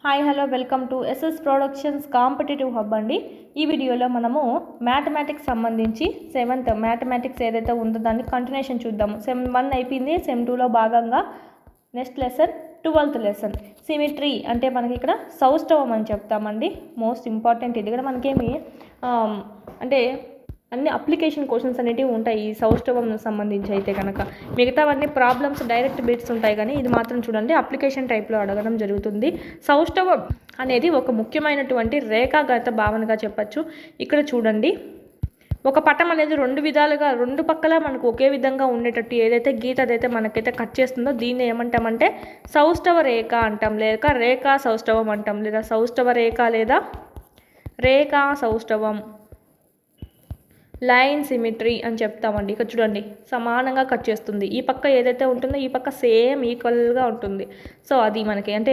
Hi hello welcome to SS productions competitive hub అండి. ఈ వీడియోలో మనము మ్యాథమెటిక్స్ సంబంధించి 7th మ్యాథమెటిక్స్ ఏదైతే ఉందో దాన్ని కంటిన్యూషన్ చూద్దాము. సెమ్ 1 అయిపోయింది, సెమ్ 2లో భాగంగా next lesson 12th lesson symmetry అంటే మనకి ఇక్కడ సౌష్టవం అని చెప్తామండి. మోస్ట్ ఇంపార్టెంట్ ఇది కూడా మనకేమి అంటే అన్ని అప్లికేషన్ క్వశ్చన్స్ అనేటివి ఉంటాయి ఈ సౌష్టవం సంబంధించి. అయితే కనుక మిగతావన్నీ ప్రాబ్లమ్స్ డైరెక్ట్ బిట్స్ ఉంటాయి, కానీ ఇది మాత్రం చూడండి అప్లికేషన్ టైప్లో అడగడం జరుగుతుంది. సౌష్టవం అనేది ఒక ముఖ్యమైనటువంటి రేఖాగణిత భావనగా చెప్పచ్చు. ఇక్కడ చూడండి, ఒక పటం అనేది రెండు విధాలుగా రెండు పక్కల మనకు ఒకే విధంగా ఉండేటట్టు ఏదైతే గీత అదైతే మనకైతే కట్ చేస్తుందో దీన్ని ఏమంటామంటే సౌష్టవ రేఖ అంటాం, లేక రేఖా సౌష్టవం అంటాం, లేదా సౌష్టవ రేఖ లేదా రేఖా సౌష్టవం, లైన్ సిమెట్రీ అని చెప్తామండి. ఇక్కడ చూడండి సమానంగా కట్ చేస్తుంది, ఈ పక్క ఏదైతే ఉంటుందో ఈ పక్క సేమ్ ఈక్వల్గా ఉంటుంది. సో అది మనకి అంటే